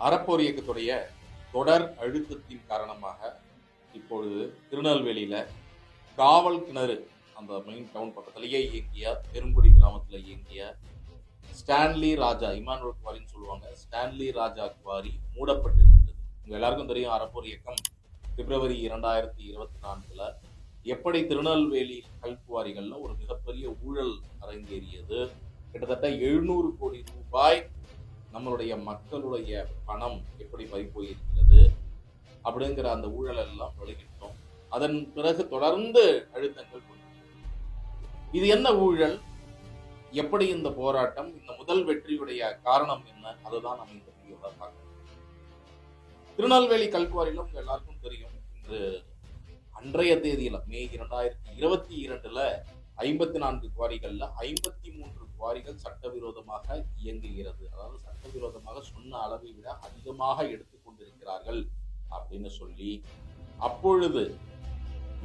அறப்போர் இயக்கத்துடைய தொடர் அழுத்தத்தின் காரணமாக இப்பொழுது திருநெல்வேலியில காவல் கிணறு, அந்த மெயின் டவுன் பக்கத்திலேயே இயங்கிய பெருங்குடி கிராமத்தில் இயங்கிய ஸ்டான்லி ராஜா இமானுவல் குவாரின்னு சொல்லுவாங்க, ஸ்டான்லி ராஜா குவாரி மூடப்பட்டிருக்கிறது. உங்க எல்லாருக்கும் தெரியும், அறப்போர் இயக்கம் பிப்ரவரி 2024 எப்படி திருநெல்வேலி கல்குவாரிகள்ல ஒரு மிகப்பெரிய ஊழல் அரங்கேறியது. கிட்டத்தட்ட 700 கோடி ரூபாய் நம்மளுடைய மக்களுடைய பணம் எப்படி பறிப்போயிருக்கிறது அப்படிங்கிற அந்த ஊழல் எல்லாம் வெளியிட்டோம். அதன் பிறகு தொடர்ந்து அழுத்தங்கள். இது என்ன ஊழல், எப்படி இந்த போராட்டம், இந்த முதல் வெற்றியுடைய காரணம் என்ன, அதுதான் நம்ம இந்த வீடியோல பார்க்கணும். திருநெல்வேலி கல்குவாரியில உங்க எல்லாருக்கும் தெரியும், இன்று அன்றைய தேதியில மே 2022 54 குவாரிகள்ல 53 குவாரிகள் சட்டவிரோதமாக இயங்குகிறது. அதாவது சட்டவிரோதமாக சொன்ன அளவை விட அதிகமாக எடுத்துக்கொண்டிருக்கிறார்கள் அப்படின்னு சொல்லி அப்பொழுது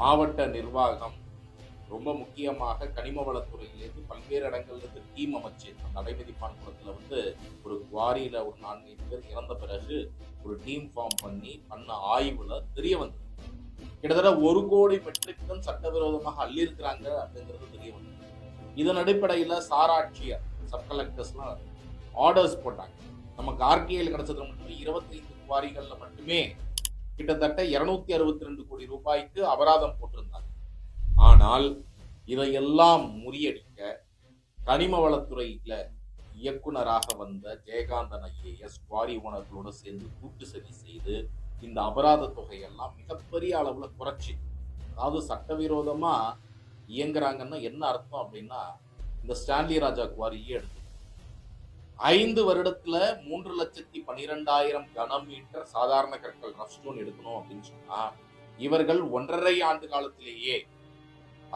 மாவட்ட நிர்வாகம் ரொம்ப முக்கியமாக கனிம வளத்துறையிலிருந்து பல்வேறு இடங்கள்ல டீம் அமைச்சு நடைமதிப்பான் குளத்துல ஒரு குவாரியில ஒரு 4 பேர் இறந்த பிறகு ஒரு டீம் ஃபார்ம் பண்ண ஆய்வுல தெரிய வந்தது. கிட்டத்தட்ட 1 கோடி மெட்ரிக் டன் சட்டவிரோதமாக அள்ளி இருக்கிறாங்க அப்படிங்கிறது தெரிய வந்தது. இதன் அடிப்படையில சாராட்சியர், சப் கலெக்டர்ஸ்லாம் ஆர்டர்ஸ் போட்டாங்க. நமக்கு ஆர்டிஐல கிடைச்சது மட்டுமே 25 குவாரிகள்ல மட்டுமே கிட்டத்தட்ட 262 கோடி ரூபாய்க்கு அபராதம் போட்டிருந்தாங்க. ஆனால் இதையெல்லாம் முறியடிக்க கனிம வளத்துறையில இயக்குனராக வந்த ஜெயகாந்தன் ஐஏஎஸ் குவாரி ஓனர்களோட சேர்ந்து கூட்டு சதி செய்து இந்த அபராத தொகையெல்லாம் மிகப்பெரிய அளவுல குறைச்சி, அதாவது சட்டவிரோதமா இயங்குறாங்கன்னா என்ன அர்த்தம் அப்படின்னா, இந்த ஸ்டான்லி ராஜா குவாரியே எடுத்து 5 வருடத்துல 3,12,000 கனமீட்டர் சாதாரண கற்கள் ரஃப் ஸ்டோன் எடுக்கணும் அப்படின்னு சொன்னா, இவர்கள் 1.5 ஆண்டு காலத்திலேயே,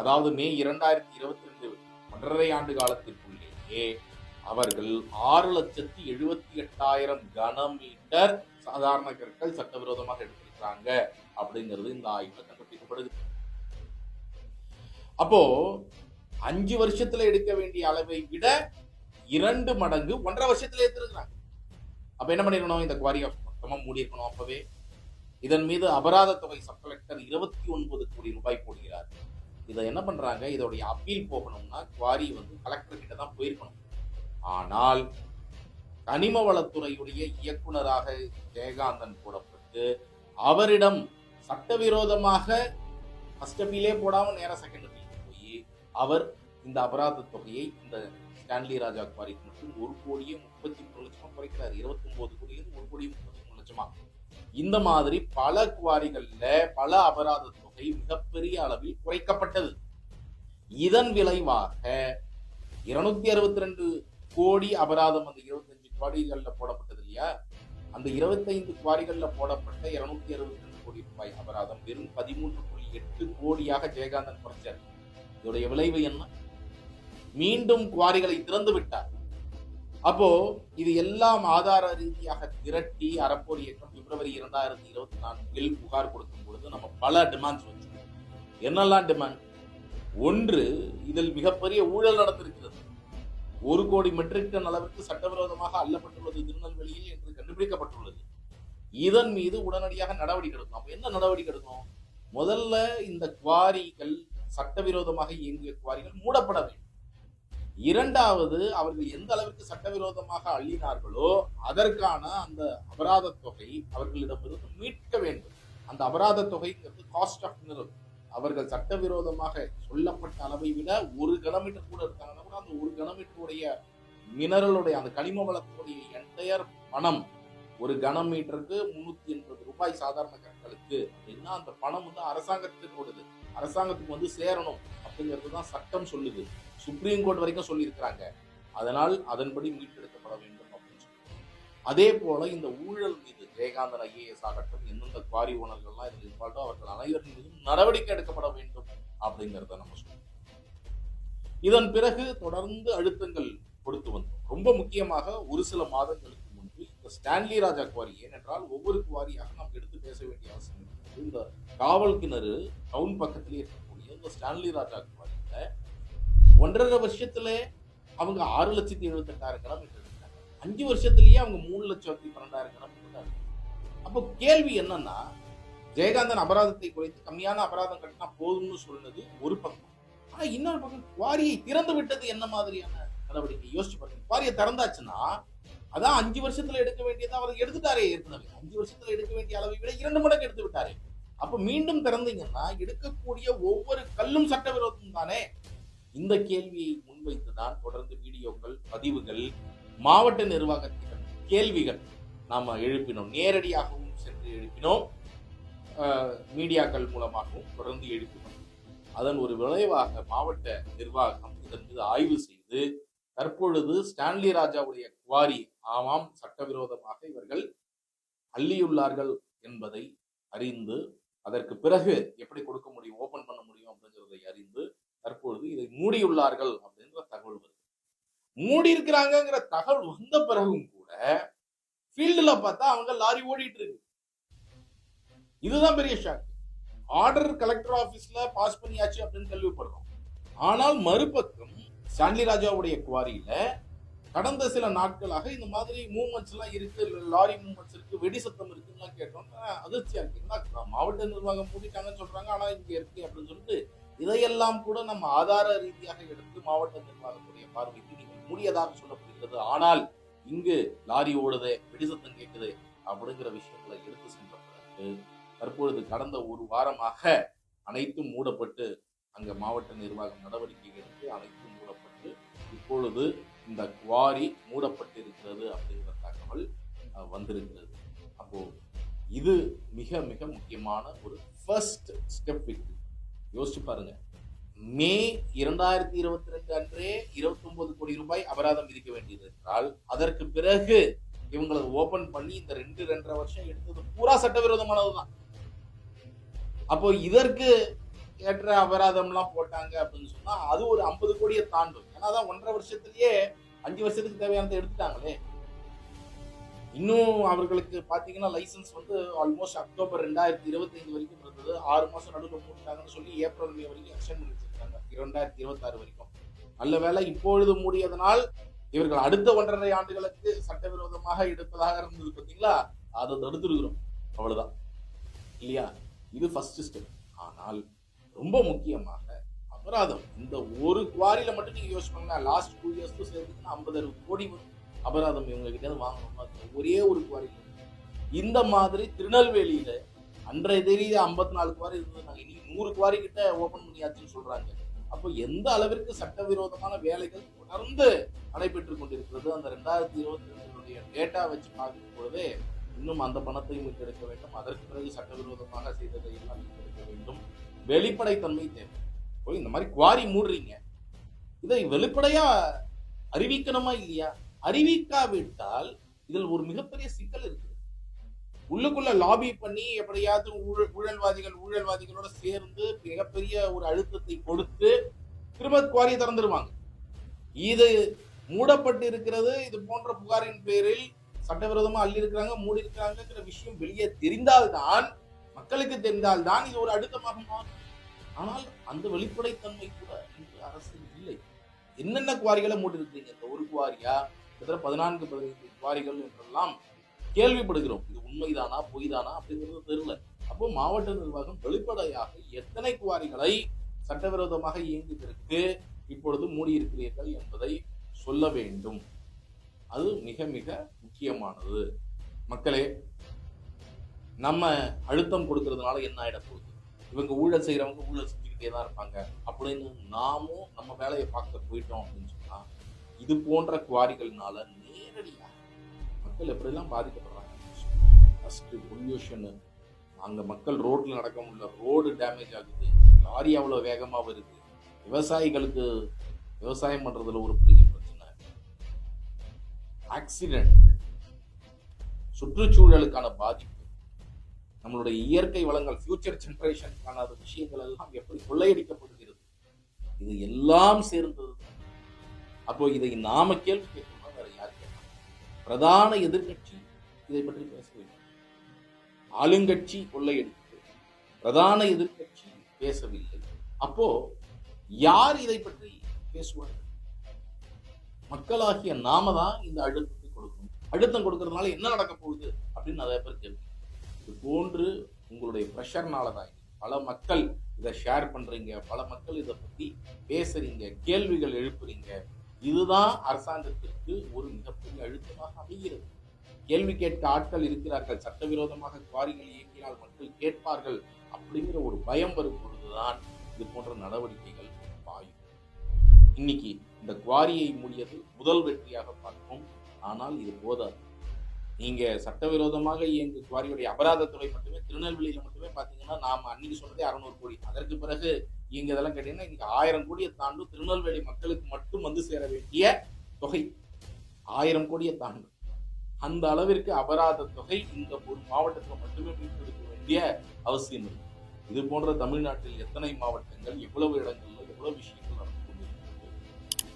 அதாவது மே 2022 1.5 ஆண்டு காலத்திற்குள்ளேயே அவர்கள் 6,78,000 கனமீட்டர் சாதாரண கற்கள் சட்டவிரோதமாக எடுத்திருக்காங்க அப்படிங்கிறது இந்த ஆய்வுல கண்டுபிடிக்கப்படுது. அப்போ 5 வருஷத்துல எடுக்க வேண்டிய அளவை விட 2 மடங்கு 1.5 வருஷத்துல எடுத்திருக்கிறாங்க. அப்ப என்ன பண்ணிருக்கணும், இந்த குவாரியை மொத்தமா மூடி இருக்கணும். அப்பவே இதன் மீது அபராத தொகை சப் கலெக்டர் 29 கோடி ரூபாய் போடுகிறார். இதை என்ன பண்றாங்க, இதோடைய அப்பீல் போகணும்னா குவாரி கலெக்டர் கிட்ட தான் போயிருக்கணும். ஆனால் கனிம வளத்துறையுடைய இயக்குனராக ஜெயகாந்தன் போடப்பட்டு அவரிடம் சட்டவிரோதமாக ஃபர்ஸ்ட் அப்பீலே போடாம நேரம் செகண்ட் அப்பீல் போய் அவர் இந்த அபராத தொகையை இந்த ஸ்டான்லி ராஜா குவாரிக்கு மட்டும் 1,33 லட்சமா குறைக்கிறார். 29 கோடியிலிருந்து 1,33 லட்சமா. இந்த மாதிரி பல குவாரிகள்ல பல அபராத தொகை மிகப்பெரிய அளவில் குறைக்கப்பட்டது. இதன் விளைவாக 262 கோடி அபராதம் அந்த 25 குவாரிகள்ல போடப்பட்டது இல்லையா, அந்த 25 குவாரிகள்ல போடப்பட்ட 262 கோடி ரூபாய் அபராதம் வெறும் 13.8 கோடியாக ஜெயகாந்தன் குறைச்சார். இதோடைய விளைவு என்ன, மீண்டும் குவாரிகளை திறந்து விட்டார். அப்போ இது எல்லாம் ஆதார ரீதியாக திரட்டி அறப்போர் இயக்கம் பிப்ரவரி 2024 புகார் கொடுக்கும் பொழுது நம்ம பல டிமாண்ட்ஸ் வச்சோம். என்னெல்லாம் டிமாண்ட்? ஒன்று, இதில் மிகப்பெரிய ஊழல் நடந்திருக்கிறது. 1 கோடி மெட்ரிக் டன் அளவிற்கு சட்டவிரோதமாக அள்ளப்பட்டுள்ளது திருநெல்வேலியில் என்று கண்டுபிடிக்கப்பட்டுள்ளது. இதன் மீது உடனடியாக நடவடிக்கை எடுக்கணும். அப்ப என்ன நடவடிக்கை எடுக்கணும்? முதல்ல இந்த குவாரிகள், சட்டவிரோதமாக இயங்கிய குவாரிகள் மூடப்பட வேண்டும். இரண்டாவது, அவர்கள் எந்த அளவிற்கு சட்டவிரோதமாக அள்ளினார்களோ அதற்கான அந்த அபராத தொகை அவர்களிடமிருந்து மீட்க வேண்டும். அந்த அபராத தொகைங்கிறது காஸ்ட் ஆஃப் மினரல். அவர்கள் சட்டவிரோதமாக சொல்லப்பட்ட அளவை விட 1 கனமீட்டர் கூட இருக்காங்கன்னா கூட அந்த 1 கனமீட்டருடைய மினரலுடைய அந்த கனிம வளத்துடைய என்டையர் பணம் 1 கனமீட்டருக்கு 380 ரூபாய் சாதாரண கற்களுக்கு அப்படின்னா அந்த பணம் அரசாங்கத்திற்குள்ளது, அரசாங்கத்துக்கு சேரணும் அப்படிங்கிறது தான் சட்டம் சொல்லுது. சுப்ரீம் கோர்ட் வரைக்கும் சொல்லி இருக்கிறாங்க. அதனால் அதன்படி மீட்டெடுக்கப்பட வேண்டும் அப்படின்னு சொல்லி, அதே போல இந்த ஊழல் மீது ஜெயகாந்தன் ஐஏஎஸ் ஆகட்டும், எந்தெந்த குவாரி ஓனர்கள்லாம் இதில் இன்வால்வோ அவர்கள் அனைவரின் மீதும் நடவடிக்கை எடுக்கப்பட வேண்டும் அப்படிங்கிறத நம்ம சொல்றோம். இதன் பிறகு தொடர்ந்து அழுத்தங்கள் கொடுத்து வந்தோம். ரொம்ப முக்கியமாக ஒரு சில மாதங்களுக்கு முன்பு இந்த ஸ்டான்லி ராஜா குவாரி, ஏனென்றால் ஒவ்வொரு குவாரியாக நாம் எடுத்து பேச வேண்டிய அவசியம் இருக்கிறது. இந்த காவல் கிணறு டவுன் பக்கத்திலே இருக்கக்கூடிய இந்த ஸ்டான்லி ராஜா குவாரியில 1.5 வருஷத்துல அவங்க 6,78,000 கிலோமீட்டர் எடுத்தாங்க. 5 வருஷத்திலேயே அவங்க 3,12,000 கடன் கொடுத்தாங்க. அப்போ கேள்வி என்னன்னா, ஜெயகாந்தன் அபராதத்தை குறைத்து கம்மியான அபராதம் கட்டினா போதும்னு சொன்னது ஒரு பக்கம். ஆனா இன்னொரு பக்கம் குவாரியை திறந்து விட்டது என்ன மாதிரியான நடவடிக்கை? யோசிச்சு பாருங்க. குவாரியை திறந்தாச்சுன்னா அதான் 5 வருஷத்துல எடுக்க வேண்டியதை அவர் எடுத்துட்டாரே. ஏற்கனவே 5 வருஷத்துல எடுக்க வேண்டிய அளவை விட 2 மடங்கு எடுத்து விட்டாரே. அப்ப மீண்டும் திறந்தீங்கன்னா எடுக்கக்கூடிய ஒவ்வொரு கல்லும் சட்டவிரோதம் தானே? இந்த கேள்வியை முன்வைத்துதான் தொடர்ந்து வீடியோக்கள், பதிவுகள், மாவட்ட நிர்வாகத்திடம் கேள்விகள் நாம எழுப்பினோம். நேரடியாகவும் சென்று எழுப்பினோம், மீடியாக்கள் மூலமாகவும் தொடர்ந்து எழுப்பினோம். அதன் ஒரு விளைவாக மாவட்ட நிர்வாகம் இதன் மீது ஆய்வு செய்து தற்பொழுது ஸ்டான்லி ராஜாவுடைய குவாரி ஆமாம் சட்டவிரோதமாக இவர்கள் அள்ளியுள்ளார்கள் என்பதை அறிந்து, அதற்கு பிறகு எப்படி கொடுக்க முடியும், ஓபன் பண்ண முடியும் அப்படிங்கிறதை அறிந்து தற்பொழுது இதை மூடியுள்ளார்கள் அப்படின்ற தகவல் வருது. மூடி இருக்கிறாங்கிற தகவல் வந்த பிறகும் கூட ஃபீல்டுல பார்த்தா அவங்க லாரி ஓடிட்டு இருக்கு. இதுதான் பெரிய ஷாக். ஆர்டர் கலெக்டர் ஆபீஸ்ல பாஸ் பண்ணியாச்சு அப்படின்னு கேள்விப்படுறோம். ஆனால் மறுபக்கம் ஸ்டான்லி ராஜாவுடைய குவாரியில கடந்த சில நாட்களாக இந்த மாதிரி மூவ்மெண்ட்ஸ் எல்லாம் இருக்கு, லாரி மூவ்மெண்ட்ஸ் இருக்கு, வெடி சத்தம் இருக்குன்னு கேட்டோம். அதிர்ச்சியா இருக்கு. மாவட்ட நிர்வாகம் மூடிட்டாங்கன்னு சொல்றாங்க, ஆனா இங்க இருக்கு அப்படின்னு சொல்லிட்டு இதையெல்லாம் கூட நம்ம ஆதார ரீதியாக எடுத்து மாவட்ட நிர்வாகத்துடைய பார்வைக்கு நீங்கள் மூடியதாக சொல்லப்படுகிறது. ஆனால் இங்கு லாரி ஓடுது, வெடிசத்தம் கேட்குது அப்படிங்கிற விஷயங்களை எடுத்து சென்ற பிறகு தற்பொழுது கடந்த ஒரு வாரமாக அனைத்தும் மூடப்பட்டு, அங்க மாவட்ட நிர்வாகம் நடவடிக்கை எடுத்து அனைத்தும் மூடப்பட்டு இப்பொழுது இந்த குவாரி மூடப்பட்டு இருக்கிறது அப்படிங்கிற தகவல் வந்திருக்கிறது. அப்போ இது மிக மிக முக்கியமான ஒரு ஃபர்ஸ்ட் ஸ்டெப். யோசிச்சு பாருங்க. மே 2022 அன்றே 29 கோடி ரூபாய் அபராதம் விதிக்க வேண்டியது என்றால் அதற்கு பிறகு இவங்களை ஓபன் பண்ணி இந்த 2-2.5 வருஷம் எடுத்தது பூரா சட்டவிரோதமானதுதான். அப்போ இதற்கு ஏற்ற அபராதம் எல்லாம் போட்டாங்க அப்படின்னு சொன்னா அது ஒரு 50 கோடியை தாண்டும். ஏன்னா தான் 1.5 வருஷத்திலேயே 5 வருஷத்துக்கு தேவையானதை எடுத்துட்டாங்களே. இன்னும் அவர்களுக்கு பாத்தீங்கன்னா லைசன்ஸ் வந்து ஆல்மோஸ்ட் அக்டோபர் 2025 வரைக்கும் இருந்தது. 6 மாசம் நடுவில் மூடிட்டாங்கன்னு சொல்லி ஏப்ரல் மே வரைக்கும் எக்ஸ்டெண்ட் பண்ணி வச்சிருக்காங்க 2026 வரைக்கும். நல்ல வேலை இப்பொழுது மூடியதனால் இவர்கள் அடுத்த 1.5 ஆண்டுகளுக்கு சட்டவிரோதமாக எடுப்பதாக இருந்தது பார்த்தீங்களா, அதை தடுத்துருக்கிறோம். அவ்வளவுதான் இல்லையா? இது ஃபர்ஸ்ட் ஸ்டெப். ஆனால் ரொம்ப முக்கியமாக அபராதம் இந்த ஒரு குவாரியில மட்டும் நீங்க யோசிச்சு பண்ணுங்க. லாஸ்ட் 2 இயர்ஸ்க்கு சேர்த்து 50-60 கோடி அபராதம் இவங்க கிட்ட வாங்கணும்னா ஒரே ஒரு குவாரி. இந்த மாதிரி திருநெல்வேலியில அன்றைய தேதி 54 குவாரி இருந்தது, நாங்க இன்னைக்கு 100 குவாரி கிட்ட ஓபன் பண்ணியாச்சுன்னு சொல்றாங்க. அப்போ எந்த அளவிற்கு சட்டவிரோதமான வேலைகள் தொடர்ந்து நடைபெற்றுக் கொண்டிருக்கிறது. அந்த 2022 டேட்டா வச்சு பார்க்கும் பொழுதே இன்னும் அந்த பணத்தையும் மீட்டெடுக்க வேண்டும். அதற்கு பிறகு சட்டவிரோதமாக செய்ததை எல்லாம் மீட்டெடுக்க வேண்டும். வெளிப்படைத்தன்மை தேவை. இந்த மாதிரி குவாரி மூடுறீங்க, இதை வெளிப்படையா அறிவிக்கணுமா இல்லையா? அறிவிக்காவிட்டால் இதில் ஒரு மிகப்பெரிய சிக்கல் இருக்குது. உள்ளுக்குள்ள லாபி பண்ணி எப்படியாவது ஊழல்வாதிகளோட சேர்ந்து மிகப்பெரிய ஒரு அழுத்தத்தை கொடுத்து திரும்ப குவாரியை திறந்துருவாங்க. இது மூடப்பட்டு இருக்கிறது, இது போன்ற புகாரின் பேரில் சட்டவிரோதமா அள்ளி இருக்கிறாங்க, மூடி இருக்கிறாங்கிற விஷயம் வெளியே தெரிந்தால்தான், மக்களுக்கு தெரிந்தால்தான் இது ஒரு அழுத்தமாக மாறும். ஆனால் அந்த வெளிப்படைத்தன்மை கூட இன்று அரசில் இல்லை. என்னென்ன குவாரிகளை மூடி இருக்கிறீங்க? இந்த ஒரு குவாரியா, 14-15 குவாரிகள் என்றெல்லாம் கேள்விப்படுகிறோம். இது உண்மைதானா பொய்தானா அப்படிங்கிறது தெரியல. அப்போ மாவட்ட நிர்வாகம் வெளிப்படையாக எத்தனை குவாரிகளை சட்டவிரோதமாக இயங்குவதற்கு இப்பொழுது மூடியிருக்கிறீர்கள் என்பதை சொல்ல வேண்டும். அது மிக மிக முக்கியமானது. மக்களே, நம்ம அழுத்தம் கொடுக்கறதுனால என்ன ஆயிட போகுது? இவங்க ஊழல் செய்யறவங்க ஊழல் செஞ்சுக்கிட்டே தான் இருப்பாங்க அப்படின்னு நாமும் நம்ம வேலையை பார்க்க போயிட்டோம் அப்படின்னு சொன்னா இது போன்ற குவாரிகள்னால நேரடியாக மக்கள் எப்படிலாம் பாதிக்கப்படுறாங்க. ஃபர்ஸ்ட் பொல்யூஷன், அங்க மக்கள் ரோட்ல நடக்க முடியல, ரோடு டேமேஜ் ஆகுது, லாரி அவ்வளவு வேகமா வருது, விவசாயிகளுக்கு விவசாயம் பண்றதுல ஒரு பெரிய பிரச்சனை, ஆக்சிடென்ட், சுற்றுச்சூழலுக்கான பாதிப்பு, நம்மளுடைய இயற்கை வளங்கள், ஃபியூச்சர் ஜெனரேஷனுக்கான விஷயங்கள் எல்லாம் எப்படி கொள்ளையடிக்கப்படுகிறது, இது எல்லாம் சேர்ந்தது. அப்போ இதை நாம கேள்வி கேட்கணும், வேற யார் கேட்கணும்? பிரதான எதிர்கட்சி இதை பற்றி பேச வேண்டும். ஆளுங்கட்சி கொள்ளையடித்து பிரதான எதிர்கட்சி பேசவில்லை. அப்போ யார் இதை பற்றி பேசுவார்கள்? மக்களாகிய நாம தான் இந்த அழுத்தத்தை கொடுக்கணும். அழுத்தம் கொடுக்கறதுனால என்ன நடக்க போகுது அப்படின்னு நிறைய பேர் கேள்வி. இது போன்று உங்களுடைய ப்ரெஷர்னால தான் பல மக்கள் இதை ஷேர் பண்றீங்க, பல மக்கள் இதை பத்தி பேசுறீங்க, கேள்விகள் எழுப்புறீங்க. இதுதான் அரசாங்கத்திற்கு ஒரு மிகப்பெரிய அழுத்தமாக அமைகிறது. கேள்வி கேட்க ஆட்கள் இருக்கிறார்கள், சட்டவிரோதமாக குவாரிகள் இயக்கினால் மக்கள் கேட்பார்கள் அப்படிங்கிற ஒரு பயம் வரும் பொழுதுதான் இது போன்ற நடவடிக்கைகள் பாயும். இன்னைக்கு இந்த குவாரியை மூடியது முதல் வெற்றியாக பார்ப்போம். ஆனால் இது போதாது. நீங்க சட்டவிரோதமாக இயங்கு குவாரியுடைய அபராத தொகை மட்டுமே திருநெல்வேலியில மட்டுமே பாத்தீங்கன்னா நாம அன்னைக்கு சொன்னதே 600 கோடி. அதற்கு பிறகு இங்க இதெல்லாம் கேட்டீங்கன்னா இன்னைக்கு 1000 கோடியை தாண்டும். திருநெல்வேலி மக்களுக்கு மட்டும் வந்து சேர வேண்டிய தொகை 1000 கோடியை தாண்டும். அந்த அளவிற்கு அபராத தொகை இந்த ஒரு மாவட்டத்தில் மட்டுமே மீட்டெடுக்க வேண்டிய அவசியம் இருக்கு. இது போன்ற தமிழ்நாட்டில் எத்தனை மாவட்டங்கள், எவ்வளவு இடங்கள்ல எவ்வளவு விஷயங்கள் நடந்து கொண்டிருக்கிறது.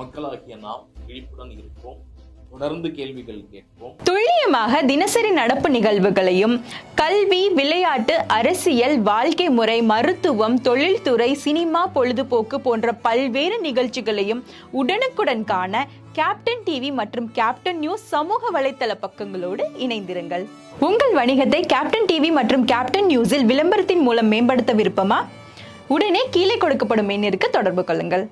மக்களாகிய நாம் விழிப்புடன் இருப்போம், தொடர்ந்து கேள்விகள் கேட்போம். துல்லியமாக தினசரி நடப்பு நிகழ்வுகளையும் கல்வி, விளையாட்டு, அரசியல், வாழ்க்கை முறை, மருத்துவம், தொழில்துறை, சினிமா, பொழுதுபோக்கு போன்ற பல்வேறு நிகழ்ச்சிகளையும் உடனுக்குடன் காண கேப்டன் டிவி மற்றும் கேப்டன் நியூஸ் சமூக வலைத்தள பக்கங்களோடு இணைந்திருங்கள். உங்கள் வணிகத்தை கேப்டன் டிவி மற்றும் கேப்டன் நியூஸில் விளம்பரத்தின் மூலம் மேம்படுத்த விருப்பமா? உடனே கீழே கொடுக்கப்படும் எண்ணிற்கு தொடர்பு கொள்ளுங்கள்.